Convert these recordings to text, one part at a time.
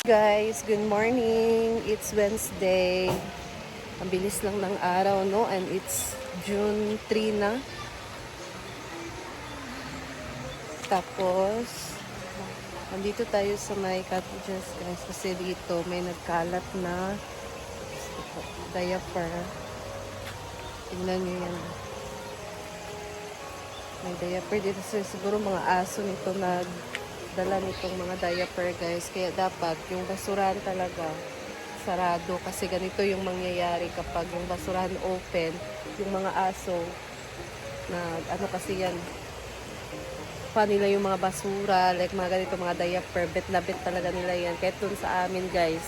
guys, good morning. It's Wednesday. Ang bilis lang ng araw, no? And it's June 3 na. Tapos, nandito tayo sa may cottages, guys. Kasi dito may nagkalat na diaper. Tingnan nyo yan. May diaper dito. Siguro mga aso nito nagdala nitong mga diaper, guys. Kaya dapat yung basurahan talaga sarado, kasi ganito yung mangyayari kapag yung basurahan open, yung mga aso na ano kasi yan, pa nila yung mga basura, like mga ganito, mga diaper, bet talaga nila yan. Kahit dun sa amin, guys,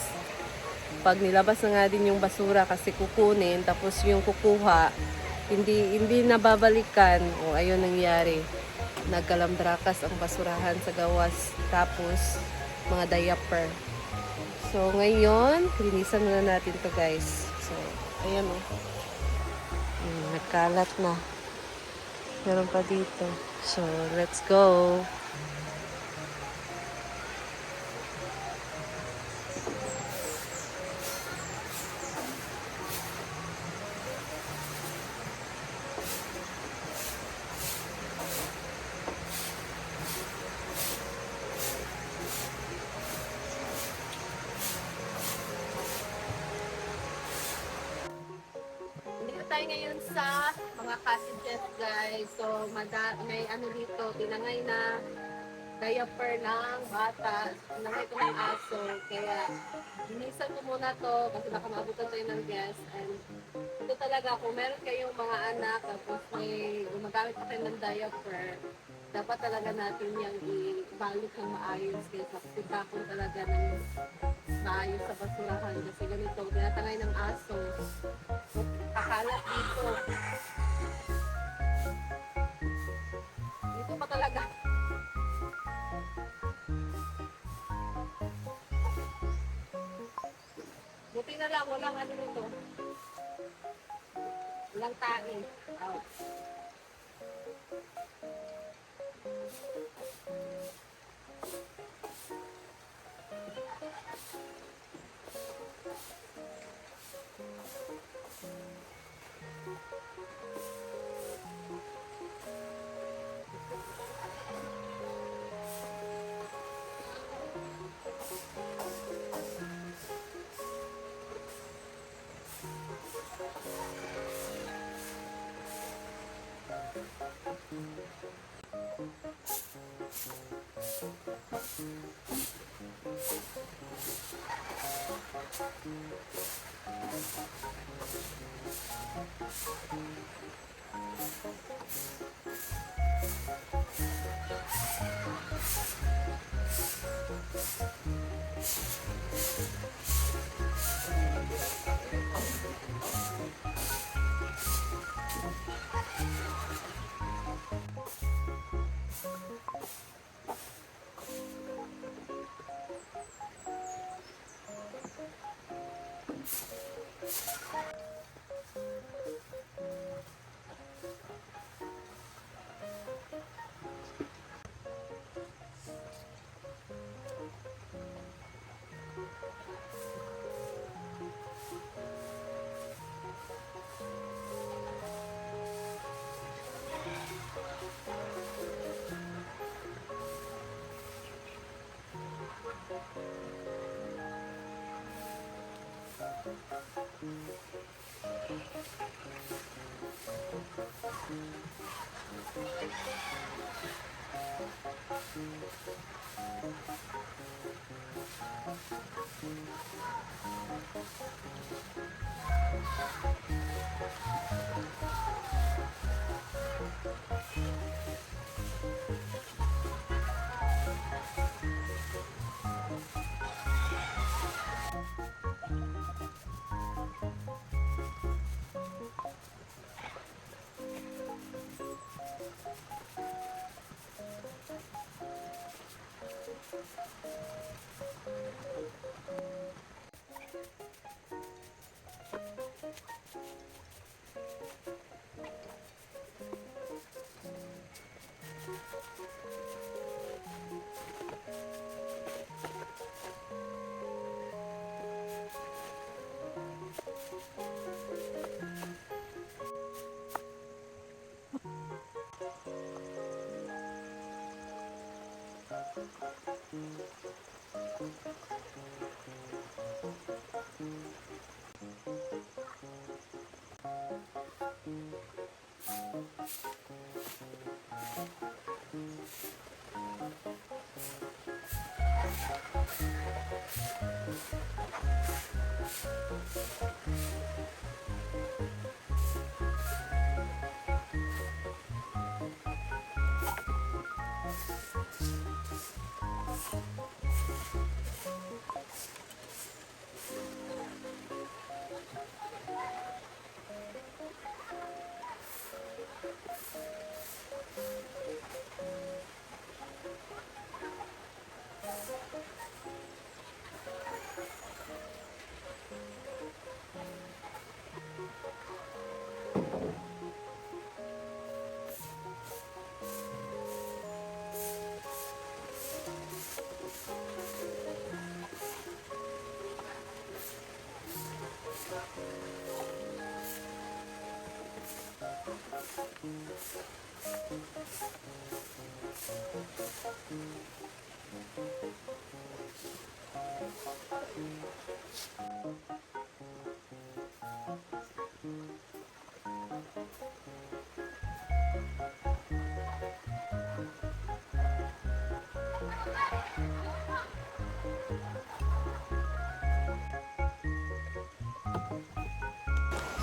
pag nilabas na nga din yung basura kasi kukunin, tapos yung kukuha, hindi nababalikan, o ayun nangyari, nagkalambrakas ang basurahan sa gawas, tapos mga diaper. So, ngayon, linisan muna natin to, guys. So, ayan o. Nagkalat na. Meron pa dito. So, let's go. Dito tayo ngayon sa mga cottages, guys. So, may ano dito, tinangay na diaper ng bata. Tinangay ko ng aso. Kaya, linisan ko muna to kasi baka maabutan tayo ng guest. And ito talaga, kung meron kayong mga anak, tapos may gumagamit pa kayo ng diaper, dapat talaga natin yung ibalot ng maayos. Kaya tapon talaga ng maayos sa basurahan. Kasi ganito, tinatangay ng aso. Kakalat dito. Dito pa talaga. Buti na lang, walang ano nito. Walang tae. Out.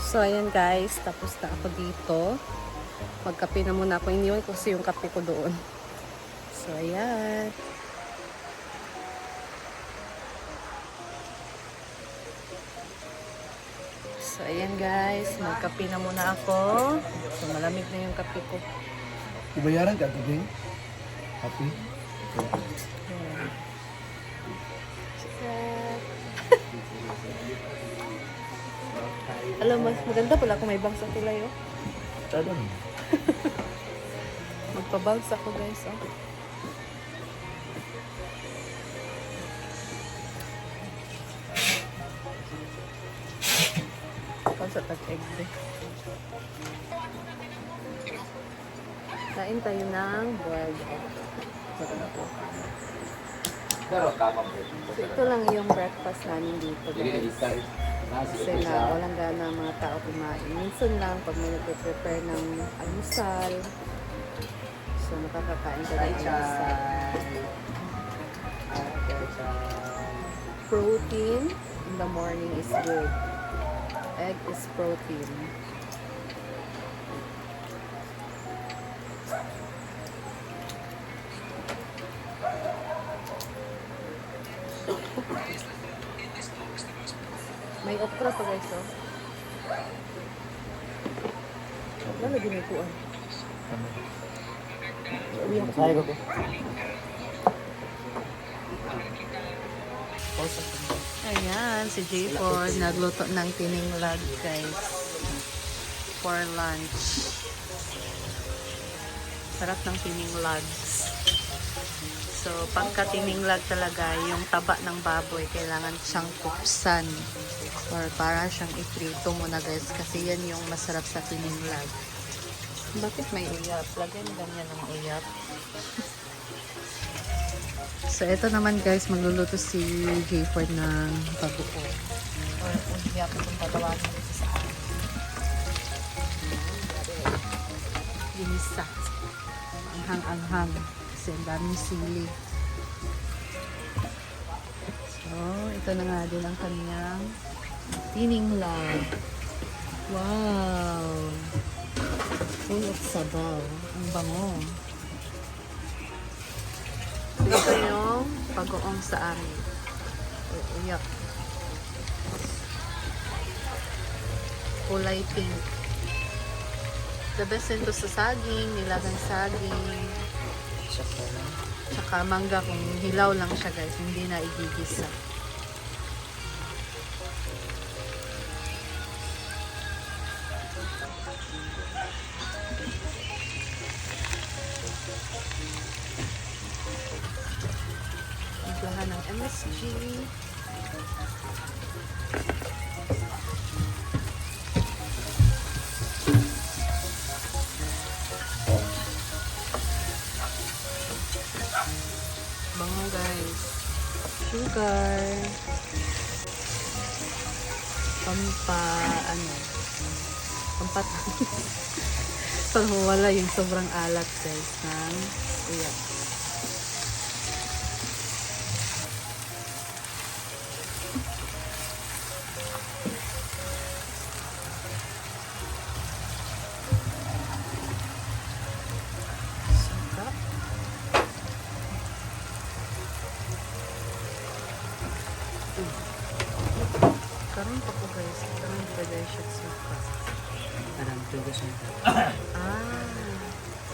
So, ayan guys, tapos na ako dito. Magkape na muna ako. Iniwan ko kasi yung kape ko doon. So, ayan. So, ayan guys, magkape na muna ako. So, malamig na yung kape ko. Ibayaran ka ito din? Happy? Ayan. Alam, mas maganda pala kung may bangs ang kilay, oh. Tadon. Magpabangs ako guys, oh. Sa tag-egg din. Kain tayo ng boiled egg. So, ito lang yung breakfast namin dito guys. Kasi na walang gana mga tao kumain. Minsan lang pag may nagpe-prepare ng almusal. So nakakakain ka ng almusal. Protein in the morning is good. Egg is protein. May okra pa guys, oh. Wala ginikuan. Masaya ko. Ayan, si J4 nagluto ng tininglag guys for lunch. Sarap ng tininglags. So, pagka tininglag talaga, yung taba ng baboy, kailangan siyang kupsan. Or para siyang iprito muna guys, kasi yan yung masarap sa tininglag. Bakit may uyap? Lagyan ganyan ng uyap. So, ito naman guys, magluluto si J4 ng bagoong. Or uyap kung tatawagan dito sa akin. Ginisa. Anghang-anghang. Kasi ang daming sili. So, ito na nga din ang kanyang tininglag. Wow! Full of sabaw. Ang bango. Ito yung bagoong sa amin. Uyak. Kulay pink. The best nito sa saging, nilagang saging. Tsaka mangga kung hilaw lang siya guys, hindi na igigisa. Iglahan ng MSG. Bango guys. Sugar. Pampatamis. Pag mawala yung sobrang alat guys ng uyak. Karon pa po guys. Karon pa guys siya suka. Parang tugas mo. Ah.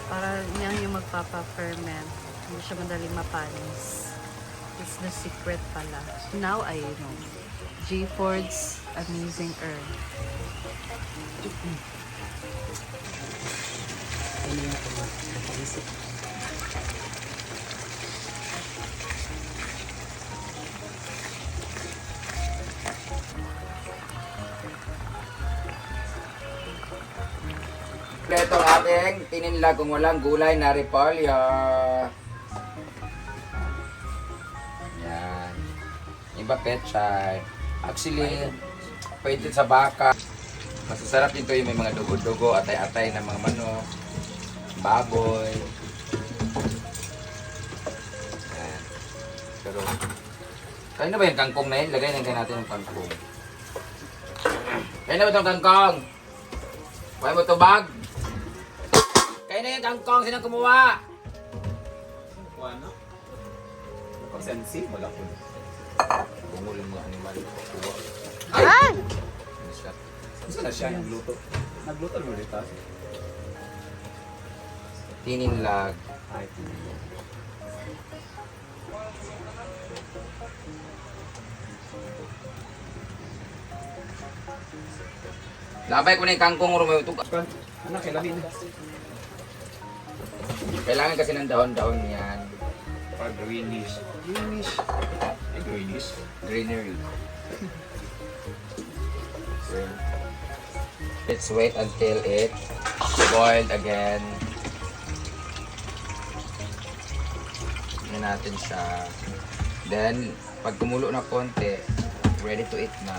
Para yan yung magpapa-ferment. Hindi siya madaling mapanis. It's the secret pala. Now I know. G. Ford's Amazing Herb. Ito ang ating tininla kung walang gulay na repolyo. Yan. Iba pechay. Actually, pwede sa baka. Masasarap ito yung may mga dugo-dugo, atay-atay na mga manok, baboy. Yan. Pero, kaya na ba yung kangkong na yun? Lagay na natin yung kangkong. Kaya na ba itong kangkong? Kaya mo ito bag? Kaya na yung kangkong, sinang kumuha? Ano? Sensi, wala po. Bumulong mga animal. Ay! Gusto na siya yung luto. Nagluto mo rin tayo. Tininlag. Ay, Labay ko na yung kangkong rumayo ito. anak, kailangan na. Kailangan kasi ng dahon-dahon yan. Para greenish. Greenish. Ay, greenish. Greenery. So, let's wait until it boiled again. Tingnan natin siya. Then, pag kumulo na konti, ready to eat na.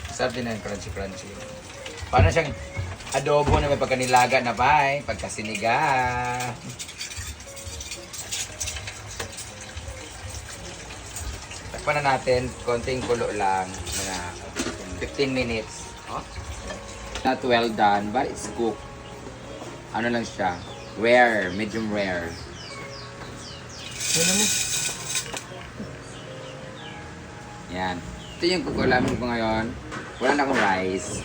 Sarap din na yung crunchy-crunchy. Paano siyang adobo na may pagkanilaga na ba? Pagkasiniga. Takpan na natin, konting kulo lang, mga 15 minutes. Oh? Not well done, but it's cooked. Ano lang siya, rare, medium rare. Yan. Ito yung kukulamin ko ngayon. Wala na akong rice.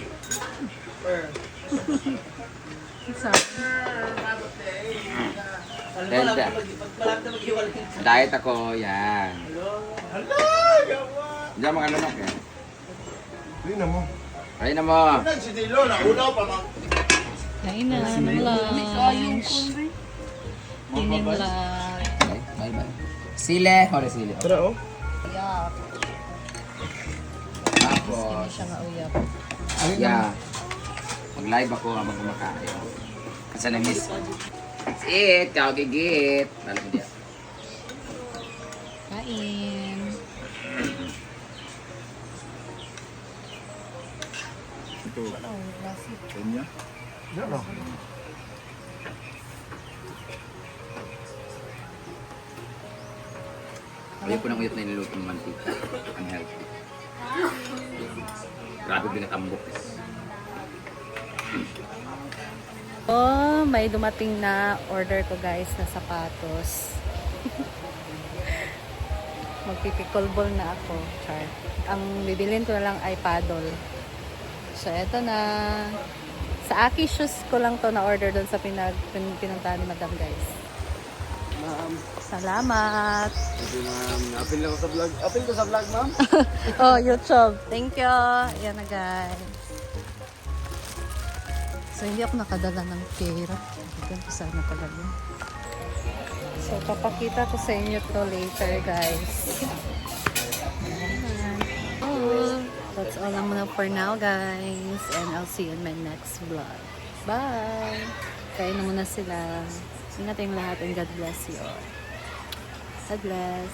Diet ako, yan. Diyan mga lunok eh. Hindi na mo. Kain na mo. Kain na ng lunch. Tinin lang. Okay, bye bye. Sile. Hore sile. Tara oh. Yup. Tapos, Siya nga uyap. yeah. Mag-live ako habang kumakain. Kasi na-miss ko. That's it. Kakigit. Lalo mo diyan. Kain. Ito. Kanya? Dara. Ayaw ko ng uyap na niluto ng mantika. Unhealthy. Grabe binatambok. Oh, may dumating na order ko guys na sapatos. Magpipickleball na ako. Char. Ang bibilin ko na lang ay paddle. So, eto na. Sa Aki shoes ko lang to na order doon sa pinuntahan ni Madam guys. Ma'am. Salamat. Sige ma'am. Apil ako sa vlog. Apil ko sa vlog ma'am. Oh, YouTube. Thank you. Yan na guys. So, hindi ako nakadala ng pera. Ito ko sana pala yun. So, papakita ko sa inyo to later, guys. Ayan. Oh, that's all lang muna for now, guys. And I'll see you in my next vlog. Bye! Kain na muna sila. Ingat yung lahat and God bless you all. God bless.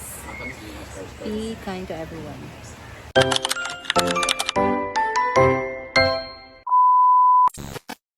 Be kind to everyone.